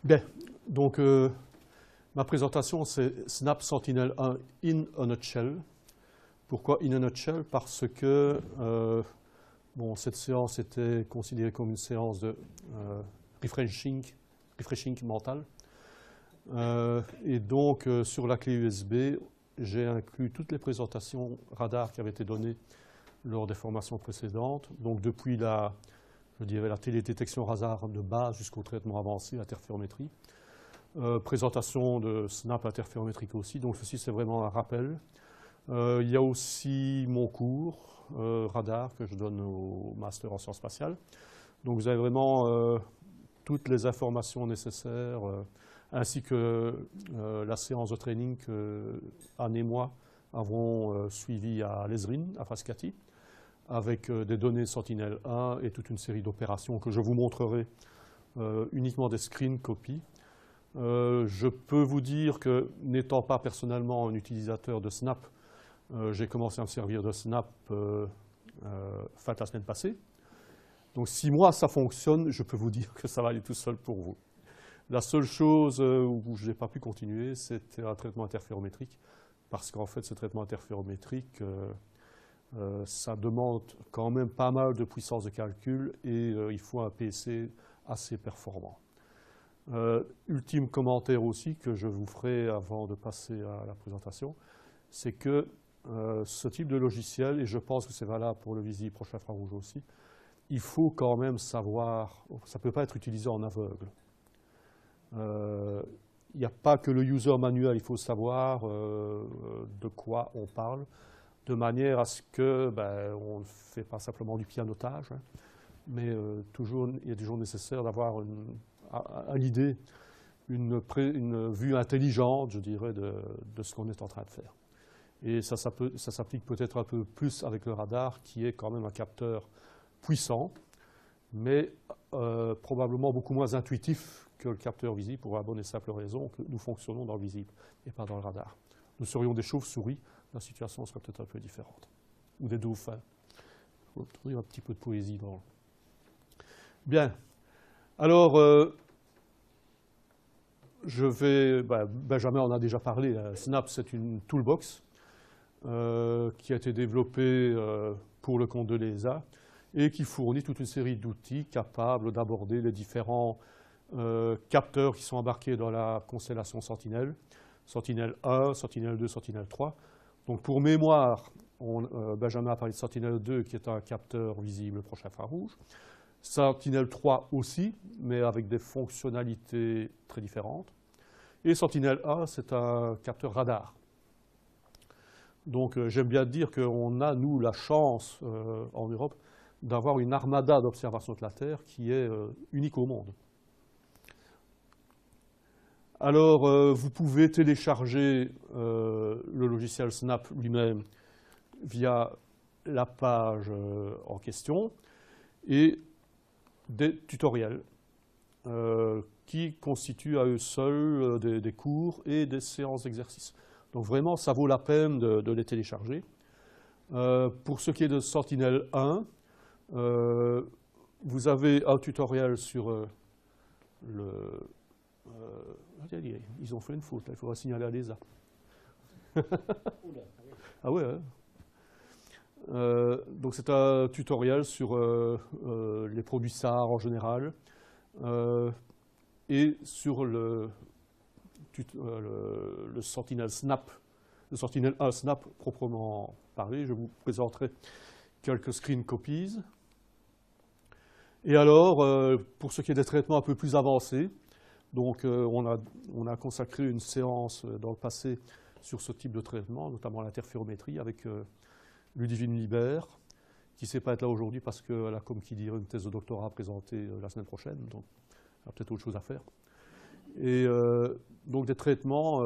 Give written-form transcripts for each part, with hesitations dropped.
Bien, donc ma présentation, c'est Snap Sentinel-1 in a nutshell. Pourquoi in a nutshell? Parce que bon, cette séance était considérée comme une séance de refreshing mental. Et donc, sur la clé USB, j'ai inclus toutes les présentations radar qui avaient été données lors des formations précédentes. Donc, depuis je dirais, la télédétection radar de base jusqu'au traitement avancé, interférométrie. Présentation de Snap interférométrique aussi. Donc, ceci, c'est vraiment un rappel. Il y a aussi mon cours radar que je donne au master en sciences spatiales. Donc, vous avez vraiment toutes les informations nécessaires, ainsi que la séance de training que Anne et moi avons suivie à l'ESRIN, à Frascati, avec des données Sentinel-1 et toute une série d'opérations que je vous montrerai, uniquement des screen copies. Je peux vous dire que, n'étant pas personnellement un utilisateur de Snap, j'ai commencé à me servir de Snap fin de la semaine passée. Donc si moi ça fonctionne, je peux vous dire que ça va aller tout seul pour vous. La seule chose où je n'ai pas pu continuer, c'était un traitement interférométrique, parce qu'en fait ce traitement interférométrique, ça demande quand même pas mal de puissance de calcul et il faut un PC assez performant. Ultime commentaire aussi que je vous ferai avant de passer à la présentation, c'est que ce type de logiciel, et je pense que c'est valable pour le visible proche infrarouge aussi, il faut quand même savoir, ça ne peut pas être utilisé en aveugle. Il n'y a pas que le user manuel, il faut savoir de quoi on parle, de manière à ce que on ne fait pas simplement du pianotage, hein, mais toujours, il est toujours nécessaire d'avoir à l'idée une vue intelligente, je dirais, de ce qu'on est en train de faire. Et ça s'applique peut-être un peu plus avec le radar, qui est quand même un capteur puissant, mais probablement beaucoup moins intuitif que le capteur visible, pour la bonne et simple raison que nous fonctionnons dans le visible et pas dans le radar. Nous serions des chauves-souris, la situation serait peut-être un peu différente. Ou des dauphins. Il faut trouver un petit peu de poésie dans. Bien. Alors, Benjamin en a déjà parlé. Snap, c'est une toolbox qui a été développée pour le compte de l'ESA et qui fournit toute une série d'outils capables d'aborder les différents capteurs qui sont embarqués dans la constellation Sentinel. Sentinel-1, Sentinel-2, Sentinel-3. Donc pour mémoire, Benjamin a parlé de Sentinel-2 qui est un capteur visible proche infrarouge. Sentinel-3 aussi, mais avec des fonctionnalités très différentes. Et Sentinel-1, c'est un capteur radar. Donc j'aime bien dire qu'on a, nous, la chance en Europe d'avoir une armada d'observation de la Terre qui est unique au monde. Alors, vous pouvez télécharger le logiciel Snap lui-même via la page en question et des tutoriels qui constituent à eux seuls des cours et des séances d'exercice. Donc vraiment, ça vaut la peine de les télécharger. Pour ce qui est de Sentinel-1, vous avez un tutoriel sur ils ont fait une faute, il faudra signaler à l'ESA. Ah ouais, hein. Donc c'est un tutoriel sur les produits SAR en général et sur le Sentinel Snap, le Sentinel 1 Snap proprement parlé. Je vous présenterai quelques screen copies. Et alors, pour ce qui est des traitements un peu plus avancés, donc on a consacré une séance dans le passé sur ce type de traitement, notamment l'interférométrie avec Ludivine Libert, qui ne sait pas être là aujourd'hui parce qu'elle a, comme qui dirait, une thèse de doctorat à présenter la semaine prochaine, donc elle a peut-être autre chose à faire. Et donc des traitements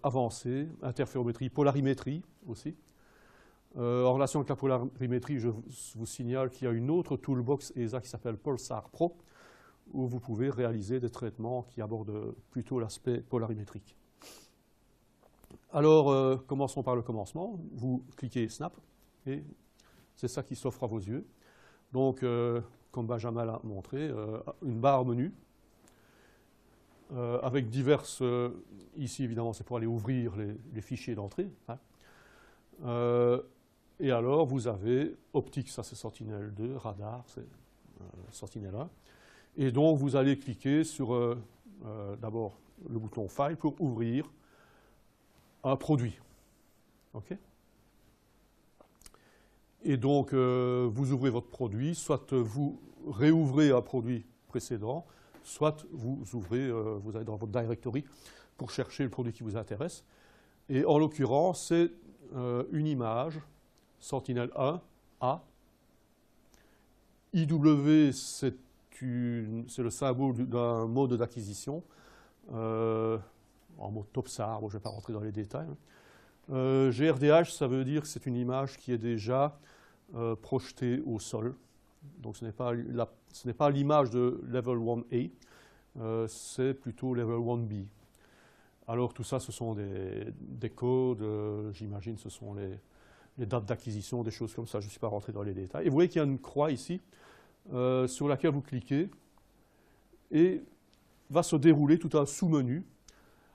avancés, interférométrie, polarimétrie aussi. En relation avec la polarimétrie, je vous signale qu'il y a une autre toolbox ESA qui s'appelle Pulsar Pro, où vous pouvez réaliser des traitements qui abordent plutôt l'aspect polarimétrique. Alors, commençons par le commencement. Vous cliquez Snap, et c'est ça qui s'offre à vos yeux. Donc, comme Benjamin l'a montré, une barre menu avec diverses... ici, évidemment, c'est pour aller ouvrir les fichiers d'entrée. Hein. Et alors, vous avez optique, ça c'est Sentinel-2, radar, c'est Sentinel-1. Et donc, vous allez cliquer sur d'abord le bouton File pour ouvrir un produit. OK ? Et donc, vous ouvrez votre produit, soit vous réouvrez un produit précédent, soit vous ouvrez, vous allez dans votre directory pour chercher le produit qui vous intéresse. Et en l'occurrence, c'est une image Sentinel-1A. IW, c'est le symbole d'un mode d'acquisition, en mode TOPSAR, bon, je ne vais pas rentrer dans les détails. GRDH, ça veut dire que c'est une image qui est déjà projetée au sol. Donc ce n'est pas l'image de Level 1A, c'est plutôt Level 1B. Alors tout ça, ce sont des codes, j'imagine, ce sont les dates d'acquisition, des choses comme ça, je ne suis pas rentré dans les détails. Et vous voyez qu'il y a une croix ici, sur laquelle vous cliquez, et va se dérouler tout un sous-menu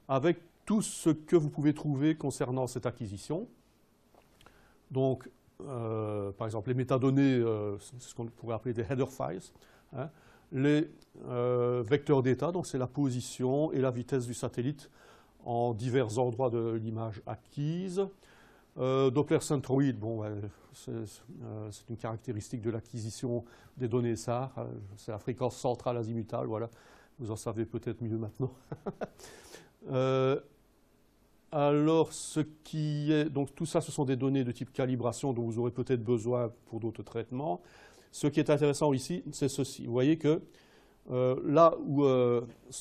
avec tout ce que vous pouvez trouver concernant cette acquisition. Donc, par exemple, les métadonnées, c'est ce qu'on pourrait appeler des header files. Hein. Les vecteurs d'état, donc c'est la position et la vitesse du satellite en divers endroits de l'image acquise. Doppler centroid, bon, c'est une caractéristique de l'acquisition des données SAR. C'est la fréquence centrale azimutale, voilà. Vous en savez peut-être mieux maintenant. Alors, donc tout ça, ce sont des données de type calibration dont vous aurez peut-être besoin pour d'autres traitements. Ce qui est intéressant ici, c'est ceci. Vous voyez que là où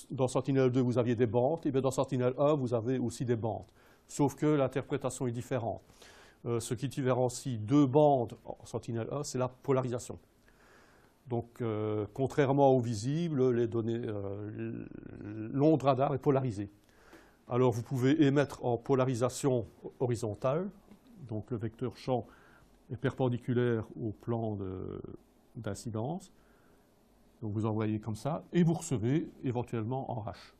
dans Sentinel-2 vous aviez des bandes, et bien dans Sentinel-1 vous avez aussi des bandes. Sauf que l'interprétation est différente. Ce qui différencie deux bandes en Sentinel-1, c'est la polarisation. Donc, contrairement au visible, les données, l'onde radar est polarisée. Alors, vous pouvez émettre en polarisation horizontale, donc le vecteur champ est perpendiculaire au plan d'incidence. Donc, vous envoyez comme ça, et vous recevez éventuellement en H.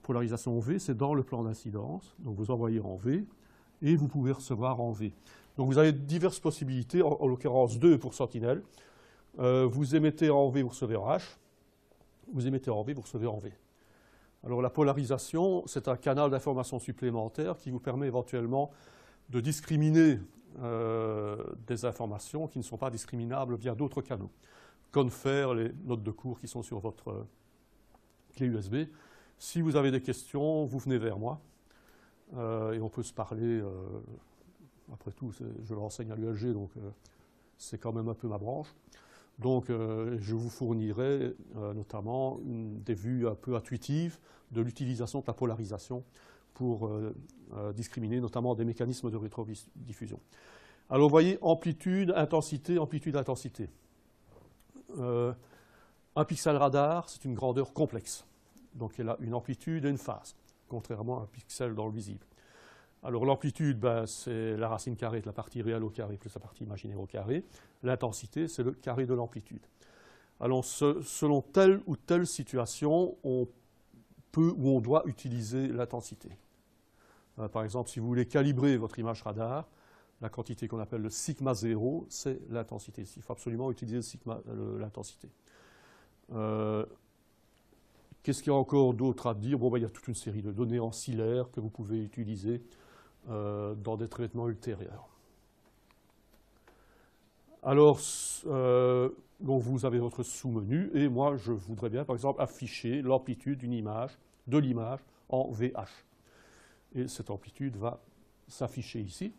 Polarisation V, c'est dans le plan d'incidence, donc vous envoyez en V, et vous pouvez recevoir en V. Donc, vous avez diverses possibilités, en l'occurrence 2 pour Sentinel. Vous émettez en V, vous recevez en H. Vous émettez en V, vous recevez en V. Alors la polarisation, c'est un canal d'information supplémentaire qui vous permet éventuellement de discriminer des informations qui ne sont pas discriminables via d'autres canaux. Confer, les notes de cours qui sont sur votre clé USB. Si vous avez des questions, vous venez vers moi et on peut se parler. Après tout, je l'enseigne à l'ULG, donc c'est quand même un peu ma branche. Donc, je vous fournirai notamment des vues un peu intuitives de l'utilisation de la polarisation pour discriminer notamment des mécanismes de rétrodiffusion. Alors, vous voyez, amplitude, intensité, amplitude, intensité. Un pixel radar, c'est une grandeur complexe. Donc, il a une amplitude et une phase, contrairement à un pixel dans le visible. Alors l'amplitude, ben, c'est la racine carrée de la partie réelle au carré plus la partie imaginaire au carré. L'intensité, c'est le carré de l'amplitude. Alors selon telle ou telle situation, on peut ou on doit utiliser l'intensité. Par exemple, si vous voulez calibrer votre image radar, la quantité qu'on appelle le sigma 0, c'est l'intensité. Il faut absolument utiliser l'intensité. Qu'est-ce qu'il y a encore d'autre à dire? Bon, ben, il y a toute une série de données ancillaires que vous pouvez utiliser dans des traitements ultérieurs. Alors, donc vous avez votre sous-menu, et moi, je voudrais bien, par exemple, afficher l'amplitude d'une image, de l'image, en VH. Et cette amplitude va s'afficher ici.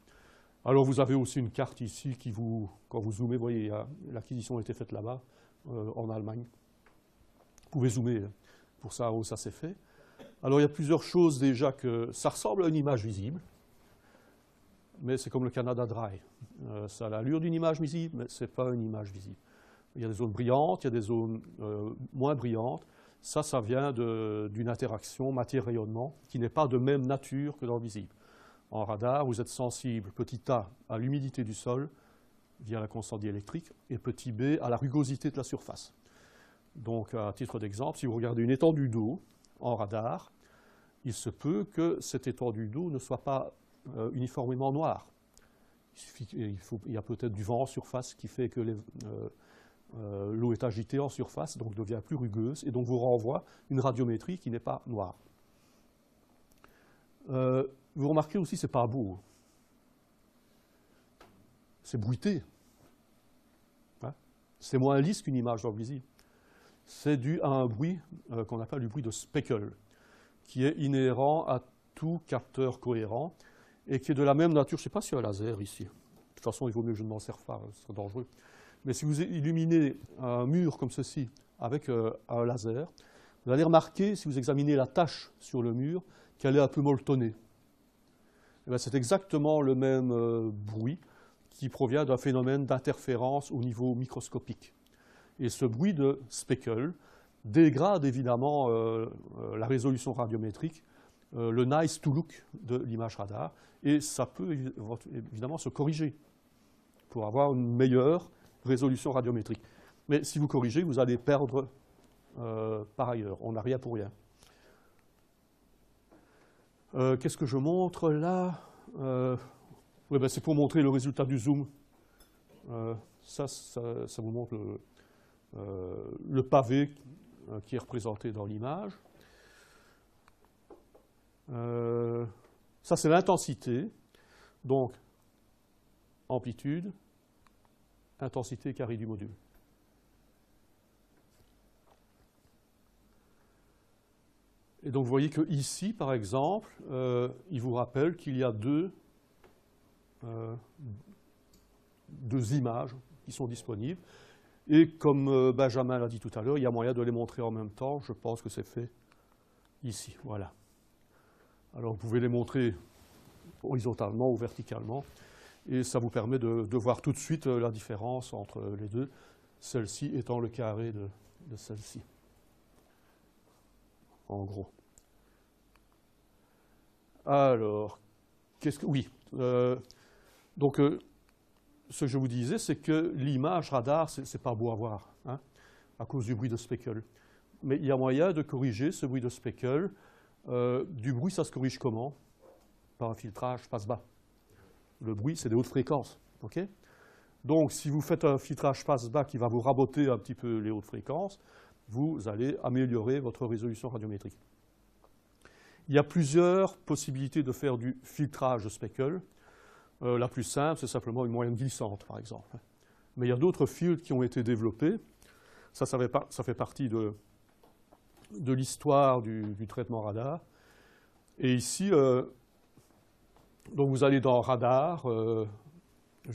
Alors, vous avez aussi une carte ici qui vous, quand vous zoomez, vous voyez, l'acquisition a été faite là-bas, en Allemagne. Vous pouvez zoomer pour savoir où ça s'est fait. Alors, il y a plusieurs choses déjà que ça ressemble à une image visible, mais c'est comme le Canada Dry. Ça a l'allure d'une image visible, mais ce n'est pas une image visible. Il y a des zones brillantes, il y a des zones moins brillantes. Ça vient d'une interaction matière-rayonnement qui n'est pas de même nature que dans le visible. En radar, vous êtes sensible, petit a, à l'humidité du sol via la constante diélectrique, et petit b, à la rugosité de la surface. Donc, à titre d'exemple, si vous regardez une étendue d'eau en radar, il se peut que cette étendue d'eau ne soit pas uniformément noire. Il y a peut-être du vent en surface qui fait que l'eau est agitée en surface, donc devient plus rugueuse, et donc vous renvoie une radiométrie qui n'est pas noire. Vous remarquez aussi, c'est pas beau. C'est bruité. Hein? C'est moins lisse qu'une image d'or visible. C'est dû à un bruit qu'on appelle du bruit de speckle, qui est inhérent à tout capteur cohérent et qui est de la même nature. Je ne sais pas s'il y a un laser ici. De toute façon, il vaut mieux que je ne m'en serve pas, ce serait dangereux. Mais si vous illuminez un mur comme ceci avec un laser, vous allez remarquer, si vous examinez la tache sur le mur, qu'elle est un peu molletonnée. C'est exactement le même bruit qui provient d'un phénomène d'interférence au niveau microscopique. Et ce bruit de speckle dégrade évidemment la résolution radiométrique, le nice to look de l'image radar, et ça peut évidemment se corriger pour avoir une meilleure résolution radiométrique. Mais si vous corrigez, vous allez perdre par ailleurs. On n'a rien pour rien. Qu'est-ce que je montre là? C'est pour montrer le résultat du zoom. Ça vous montre le pavé qui est représenté dans l'image. Ça, c'est l'intensité. Donc, amplitude, intensité carrée du module. Et donc, vous voyez qu'ici, par exemple, il vous rappelle qu'il y a deux images qui sont disponibles. Et comme Benjamin l'a dit tout à l'heure, il y a moyen de les montrer en même temps. Je pense que c'est fait ici. Voilà. Alors, vous pouvez les montrer horizontalement ou verticalement. Et ça vous permet de voir tout de suite la différence entre les deux, celle-ci étant le carré de celle-ci. En gros. Alors, qu'est-ce que... Oui. Donc, ce que je vous disais, c'est que l'image radar, c'est pas beau à voir, hein, à cause du bruit de speckle. Mais il y a moyen de corriger ce bruit de speckle. Du bruit, ça se corrige comment? Par un filtrage passe-bas. Le bruit, c'est des hautes fréquences. Okay? Donc, si vous faites un filtrage passe-bas qui va vous raboter un petit peu les hautes fréquences, vous allez améliorer votre résolution radiométrique. Il y a plusieurs possibilités de faire du filtrage de speckle. La plus simple, c'est simplement une moyenne glissante, par exemple. Mais il y a d'autres filtres qui ont été développés. Ça fait partie de l'histoire du traitement radar. Et ici, donc vous allez dans radar. Je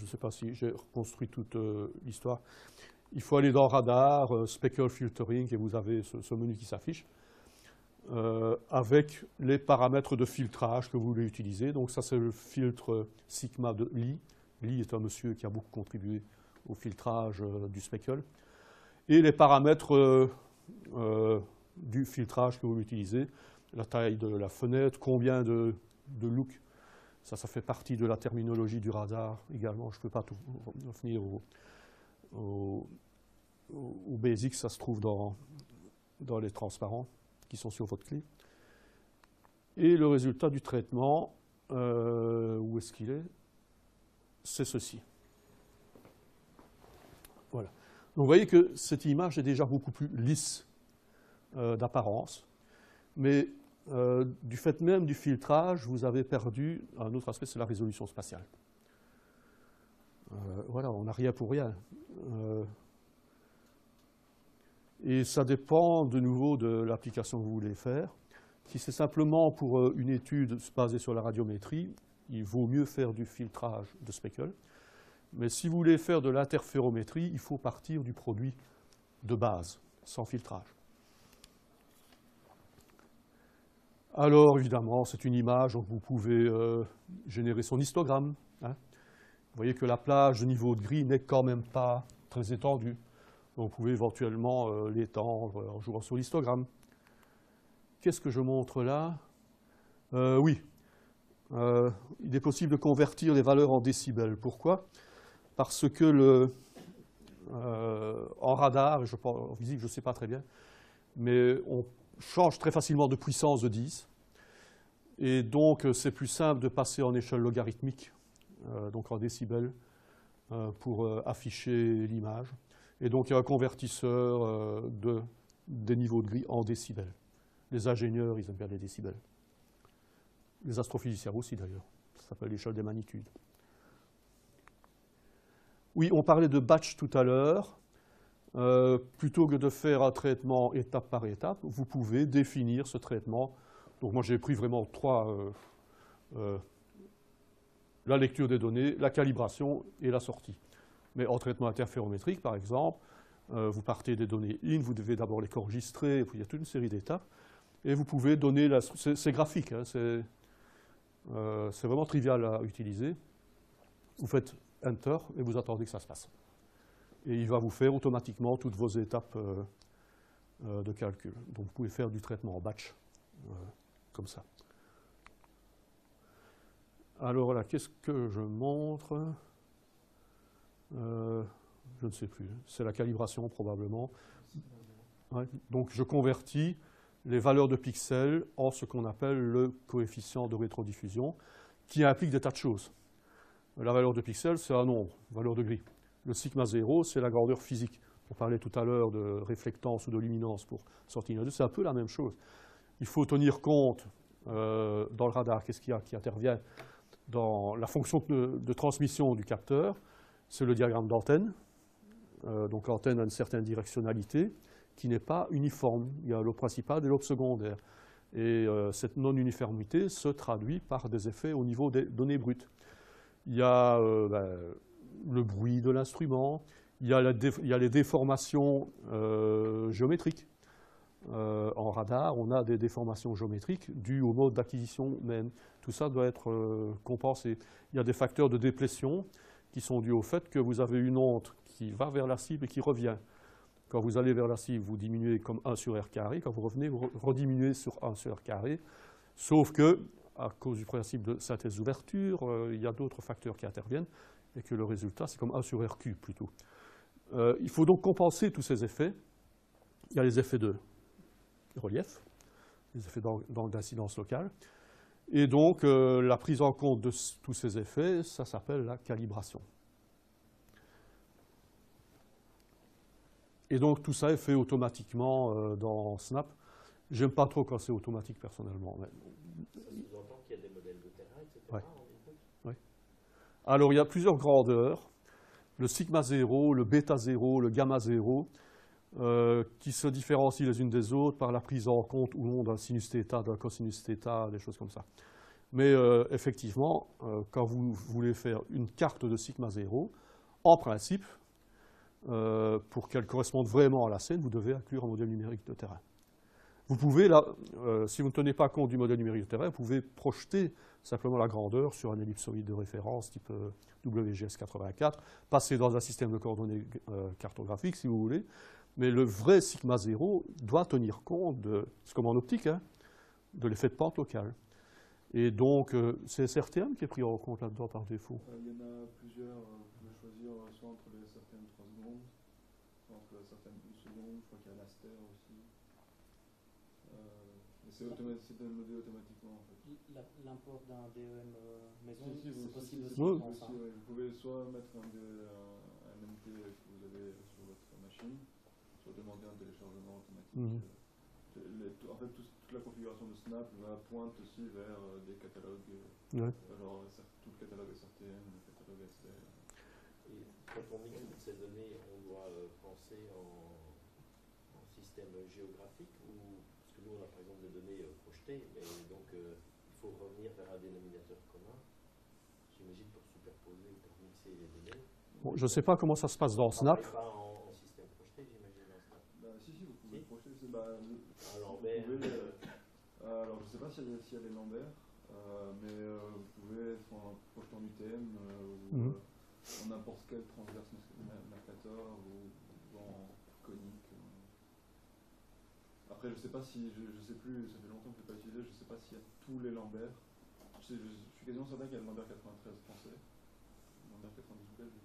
ne sais pas si j'ai reconstruit toute l'histoire. Il faut aller dans radar, speckle filtering, et vous avez ce menu qui s'affiche. Avec les paramètres de filtrage que vous voulez utiliser. Donc ça, c'est le filtre Sigma de Lee. Lee est un monsieur qui a beaucoup contribué au filtrage du speckle. Et les paramètres du filtrage que vous voulez utiliser, la taille de la fenêtre, combien de looks. Ça fait partie de la terminologie du radar également. Je ne peux pas tout revenir au basic, ça se trouve dans les transparents qui sont sur votre clé. Et le résultat du traitement, où est-ce qu'il est? C'est ceci. Voilà. Donc vous voyez que cette image est déjà beaucoup plus lisse d'apparence, mais du fait même du filtrage, vous avez perdu un autre aspect, c'est la résolution spatiale. Voilà, on n'a rien pour rien. Et ça dépend de nouveau de l'application que vous voulez faire. Si c'est simplement pour une étude basée sur la radiométrie, il vaut mieux faire du filtrage de speckle. Mais si vous voulez faire de l'interférométrie, il faut partir du produit de base, sans filtrage. Alors, évidemment, c'est une image, donc vous pouvez générer son histogramme. Hein. Vous voyez que la plage de niveau de gris n'est quand même pas très étendue. Donc, vous pouvez éventuellement l'étendre en jouant sur l'histogramme. Qu'est-ce que je montre là? Oui, il est possible de convertir les valeurs en décibels. Pourquoi? Parce que En radar, en physique, je ne sais pas très bien, mais on change très facilement de puissance de 10. Et donc, c'est plus simple de passer en échelle logarithmique, donc en décibels, pour afficher l'image. Et donc, il y a un convertisseur des niveaux de gris en décibels. Les ingénieurs, ils aiment bien les décibels. Les astrophysiciens aussi, d'ailleurs. Ça s'appelle l'échelle des magnitudes. Oui, on parlait de batch tout à l'heure. Plutôt que de faire un traitement étape par étape, vous pouvez définir ce traitement. Donc moi, j'ai pris vraiment la lecture des données, la calibration et la sortie. Mais en traitement interférométrique, par exemple, vous partez des données in, vous devez d'abord les enregistrer, et puis il y a toute une série d'étapes. Et vous pouvez donner c'est graphique, hein, c'est vraiment trivial à utiliser. Vous faites Enter et vous attendez que ça se passe. Et il va vous faire automatiquement toutes vos étapes de calcul. Donc vous pouvez faire du traitement en batch, comme ça. Alors là, qu'est-ce que je montre? Je ne sais plus. C'est la calibration probablement. Ouais. Donc je convertis les valeurs de pixels en ce qu'on appelle le coefficient de rétrodiffusion, qui implique des tas de choses. La valeur de pixels, c'est un nombre, valeur de gris. Le sigma 0, c'est la grandeur physique. On parlait tout à l'heure de réflectance ou de luminance pour Sentinel-2, c'est un peu la même chose. Il faut tenir compte, dans le radar, qu'est-ce qu'il y a qui intervient dans la fonction de transmission du capteur, c'est le diagramme d'antenne. Donc l'antenne a une certaine directionnalité qui n'est pas uniforme. Il y a l'aube principale et l'aube secondaire. Et cette non-uniformité se traduit par des effets au niveau des données brutes. Il y a le bruit de l'instrument, il y a les déformations géométriques. En radar, on a des déformations géométriques dues au mode d'acquisition même. Tout ça doit être compensé. Il y a des facteurs de déplétion qui sont dus au fait que vous avez une onde qui va vers la cible et qui revient. Quand vous allez vers la cible, vous diminuez comme 1 sur r carré. Quand vous revenez, vous rediminuez sur 1 sur r carré. Sauf que, à cause du principe de synthèse d'ouverture, il y a d'autres facteurs qui interviennent et que le résultat, c'est comme 1 sur r cube plutôt. Il faut donc compenser tous ces effets. Il y a les effets de relief, les effets d'incidence locale. Et donc, la prise en compte de tous ces effets, ça s'appelle la calibration. Et donc, tout ça est fait automatiquement dans Snap. J'aime pas trop quand c'est automatique, personnellement. Mais... Ça sous-entend qu'il y a des modèles de terrain, etc. Ouais. Ouais. Alors, il y a plusieurs grandeurs. Le sigma 0, le bêta 0, le gamma 0, qui se différencient les unes des autres par la prise en compte ou non d'un sinus θ, d'un cosinus θ, des choses comme ça. Mais effectivement, quand vous voulez faire une carte de sigma 0, en principe, pour qu'elle corresponde vraiment à la scène, vous devez inclure un modèle numérique de terrain. Vous pouvez, là, si vous ne tenez pas compte du modèle numérique de terrain, vous pouvez projeter simplement la grandeur sur un ellipsoïde de référence type WGS 84, passer dans un système de coordonnées cartographiques, si vous voulez. Mais le vrai sigma 0 doit tenir compte de, c'est comme en optique, hein, de l'effet de pente locale. Et donc, c'est SRTM qui est pris en compte là-dedans par défaut. Il y en a plusieurs, vous pouvez choisir soit entre les SRTM 3 secondes, soit entre les SRTM 1 seconde, je crois qu'il y a l'Aster aussi. C'est modé automatiquement en fait. L'import d'un DEM maison, Si, c'est possible aussi. Oui. Vous pouvez soit mettre un MT que vous avez sur votre machine, soit demander un téléchargement automatique. En fait, toute la configuration de Snap pointe aussi vers des catalogues, genre tout le catalogue SRTM, le catalogue Aster. Et quand on mixe toutes ces données, on doit penser en système géographique ou parce que nous on a par exemple des données projetées, mais donc il faut revenir vers un dénominateur commun, j'imagine pour superposer ou pour mixer les données. Bon, je ne sais pas comment ça se passe dans Snap. Pas en système projeté, j'imagine dans Snap. Si, vous pouvez projeter. À Lambert. Alors, je ne sais pas s'il y a les Lambert, mais vous pouvez être en projetant UTM ou en n'importe quel transverse Mercator ou en conique. Après, je ne sais pas si, je sais plus, ça fait longtemps que je ne l'ai pas utilisé, je ne sais pas s'il y a tous les Lambert. Je suis quasiment certain qu'il y a le Lambert 93 français. Le Lambert 92 belge.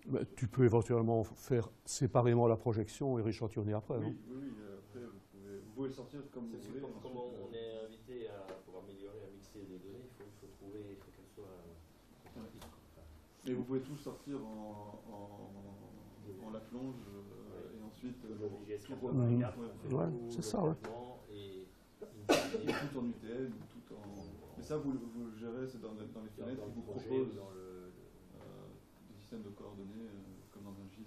Mais tu peux éventuellement faire séparément la projection et rééchantillonner après. Oui, Non oui, oui, après vous pouvez le sortir comme vous voulez. Comme on est invité pour améliorer, à mixer les données, il faut trouver, il faut qu'elles soient compatibles. Et vous pouvez tout sortir en la plonge et ensuite Ouais, c'est ça, ouais. Et tout en UTL, tout en. Mais ça, vous le gérez, c'est dans les fenêtres qui vous proposent des systèmes de coordonnées comme dans un GIS.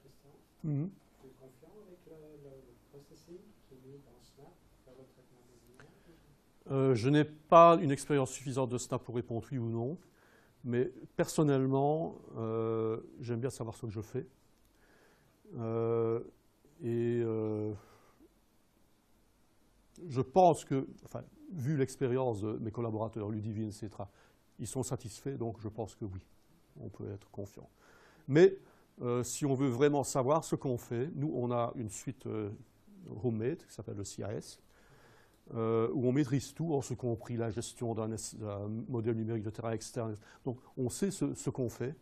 Christian, Mhm. tu es confiant avec le processing qui est mis dans Snap pour le traitement des images? Je n'ai pas une expérience suffisante de Snap pour répondre oui ou non, mais personnellement, j'aime bien savoir ce que je fais. Je pense que, enfin, vu l'expérience de mes collaborateurs, Ludivine, etc., ils sont satisfaits, donc je pense que oui, on peut être confiant. Mais si on veut vraiment savoir ce qu'on fait, nous, on a une suite homemade qui s'appelle le CIS, où on maîtrise tout, en ce compris la gestion d'un modèle numérique de terrain externe. Donc, on sait ce qu'on fait.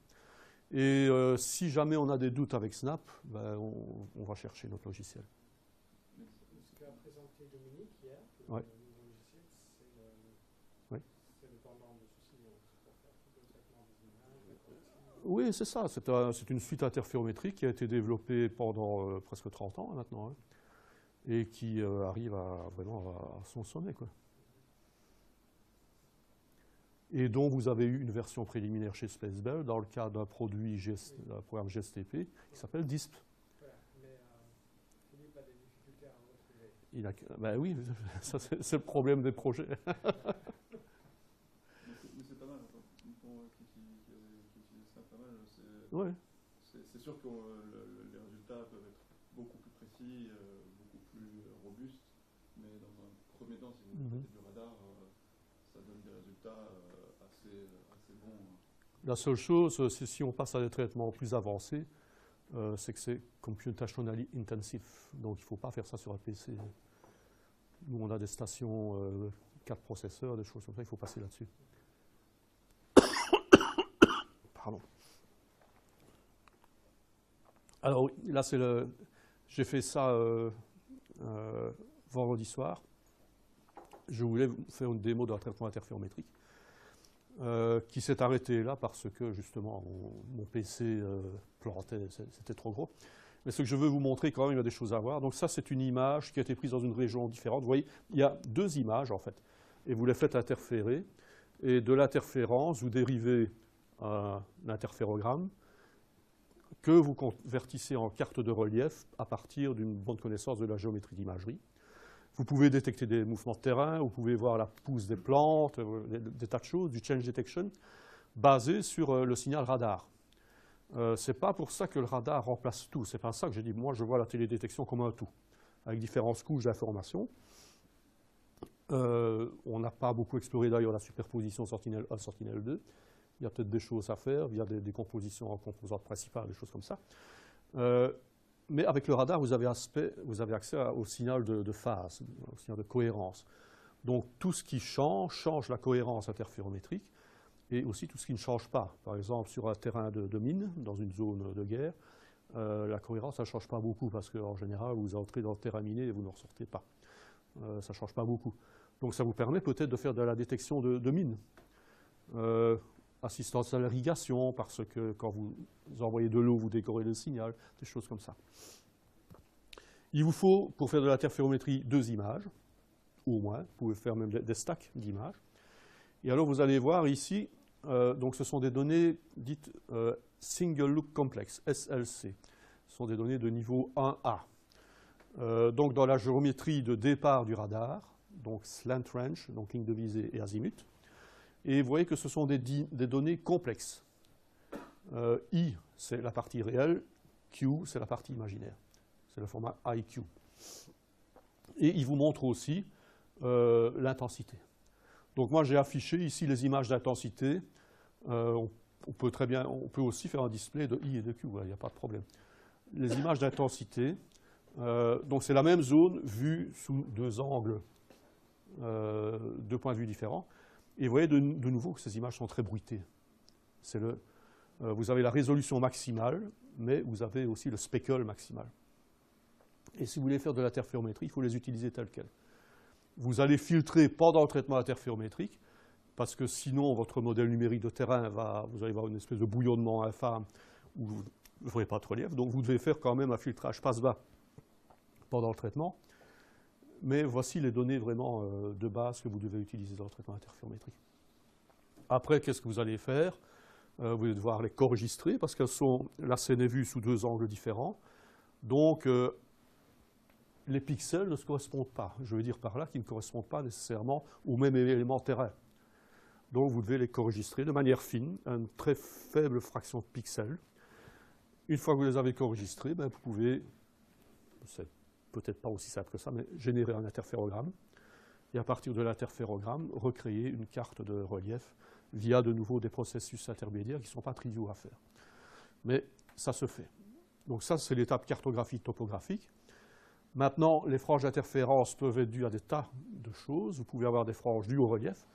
Et si jamais on a des doutes avec Snap, ben, on va chercher notre logiciel. Ce qu'a présenté Dominique hier, Ouais. le nouveau logiciel, Ouais. c'est le pendant de Soucillon pour faire tout le traitement des images, la correction. Oui, c'est ça. C'est une suite interférométrique qui a été développée pendant presque 30 ans maintenant, hein, et qui arrive vraiment à son sommet, quoi. Et dont vous avez eu une version préliminaire chez Spacebell dans le cadre d'un produit, d'un programme GSTP qui s'appelle DISP. Voilà, mais Philippe a des difficultés à retrouver. Ben oui, ça, c'est le problème des projets. Mais c'est pas mal, pour qui utilise ça pas mal. Ouais. C'est sûr que les résultats peuvent être beaucoup plus précis, beaucoup plus robustes, mais dans un premier temps, si vous faites du radar, ça donne des résultats assez bons. La seule chose, c'est si on passe à des traitements plus avancés, c'est que c'est computationally intensif. Donc il ne faut pas faire ça sur un PC. Nous, on a des stations 4 processeurs, des choses comme ça, il faut passer là-dessus. Pardon. Alors oui, là, j'ai fait ça vendredi soir. Je voulais vous faire une démo d'un traitement interférométrique qui s'est arrêté là parce que justement mon PC plantait, c'était trop gros. Mais ce que je veux vous montrer quand même, il y a des choses à voir. Donc ça, c'est une image qui a été prise dans une région différente. Vous voyez, il y a deux images en fait, et vous les faites interférer. Et de l'interférence, vous dérivez un interférogramme que vous convertissez en carte de relief à partir d'une bonne connaissance de la géométrie d'imagerie. Vous pouvez détecter des mouvements de terrain, vous pouvez voir la pousse des plantes, des tas de choses, du change detection, basé sur le signal radar. Ce n'est pas pour ça que le radar remplace tout. C'est pas ça que j'ai dit. Moi, je vois la télédétection comme un tout, avec différentes couches d'informations. On n'a pas beaucoup exploré d'ailleurs la superposition Sentinel 1, Sentinel 2. Il y a peut-être des choses à faire via des compositions en composantes principales, des choses comme ça. Mais avec le radar, vous avez accès au signal de phase, au signal de cohérence. Donc tout ce qui change la cohérence interférométrique, et aussi tout ce qui ne change pas. Par exemple, sur un terrain de mine, dans une zone de guerre, la cohérence, ça ne change pas beaucoup, parce qu'en général, vous entrez dans le terrain miné et vous ne ressortez pas. Ça ne change pas beaucoup. Donc ça vous permet peut-être de faire de la détection de mines. Assistance à l'irrigation, parce que quand vous envoyez de l'eau, vous décorez le signal, des choses comme ça. Il vous faut, pour faire de l'interférométrie, 2 images, au moins. Vous pouvez faire même des stacks d'images. Et alors, vous allez voir ici, donc ce sont des données dites Single Look Complex, SLC. Ce sont des données de niveau 1A. Donc, dans la géométrie de départ du radar, donc slant range, donc ligne de visée et azimut. Et vous voyez que ce sont des données complexes. I, c'est la partie réelle. Q, c'est la partie imaginaire. C'est le format IQ. Et il vous montre aussi l'intensité. Donc moi, j'ai affiché ici les images d'intensité. On peut aussi faire un display de I et de Q, il n'y a pas de problème. Les images d'intensité, donc c'est la même zone vue sous 2 angles, 2 points de vue différents. Et vous voyez de nouveau que ces images sont très bruitées. Vous avez la résolution maximale, mais vous avez aussi le speckle maximal. Et si vous voulez faire de l'interférométrie, il faut les utiliser telles quelles. Vous allez filtrer pendant le traitement interférométrique, parce que sinon votre modèle numérique de terrain vous allez avoir une espèce de bouillonnement infâme où vous ne ferez pas de relief. Donc vous devez faire quand même un filtrage passe-bas pendant le traitement. Mais voici les données vraiment de base que vous devez utiliser dans le traitement interférométrique. Après, qu'est-ce que vous allez faire? Vous allez devoir les co-registrer parce la scène est vue sous deux angles différents. Donc, les pixels ne se correspondent pas. Je veux dire par là qu'ils ne correspondent pas nécessairement au même élément terrain. Donc, vous devez les co-registrer de manière fine, une très faible fraction de pixels. Une fois que vous les avez co-registrés, vous pouvez, c'est peut-être pas aussi simple que ça, mais générer un interférogramme. Et à partir de l'interférogramme, recréer une carte de relief via de nouveau des processus intermédiaires qui ne sont pas triviaux à faire. Mais ça se fait. Donc ça, c'est l'étape cartographie topographique. Maintenant, les franges d'interférence peuvent être dues à des tas de choses. Vous pouvez avoir des franges dues au relief,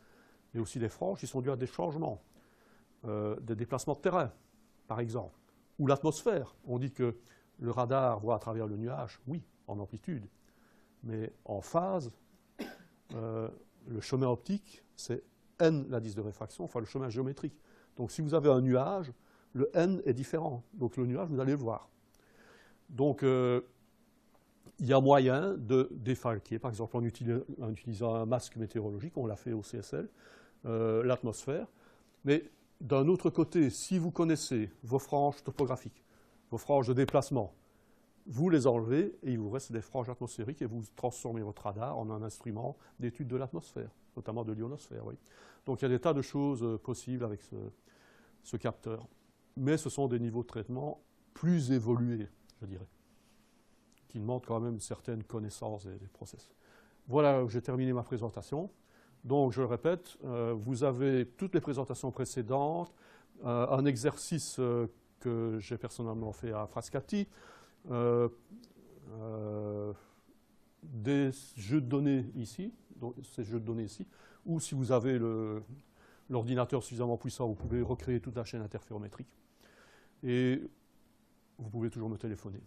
mais aussi des franges qui sont dues à des changements, des déplacements de terrain, par exemple, ou l'atmosphère. On dit que le radar voit à travers le nuage, oui, en amplitude, mais en phase, le chemin optique, c'est n l'indice de réfraction, enfin le chemin géométrique. Donc si vous avez un nuage, le n est différent. Donc le nuage, vous allez le voir. Donc il y a moyen de défalquer, par exemple en utilisant un masque météorologique, on l'a fait au CSL, l'atmosphère. Mais d'un autre côté, si vous connaissez vos franges topographiques, vos franges de déplacement, vous les enlevez et il vous reste des franges atmosphériques et vous transformez votre radar en un instrument d'étude de l'atmosphère, notamment de l'ionosphère. Oui. Donc il y a des tas de choses possibles avec ce capteur. Mais ce sont des niveaux de traitement plus évolués, je dirais, qui demandent quand même une certaine connaissance des process. Voilà, j'ai terminé ma présentation. Donc je le répète, vous avez toutes les présentations précédentes, un exercice que j'ai personnellement fait à Frascati, des jeux de données ici, donc ces jeux de données ici, ou si vous avez l'ordinateur suffisamment puissant, vous pouvez recréer toute la chaîne interférométrique. Et vous pouvez toujours me téléphoner.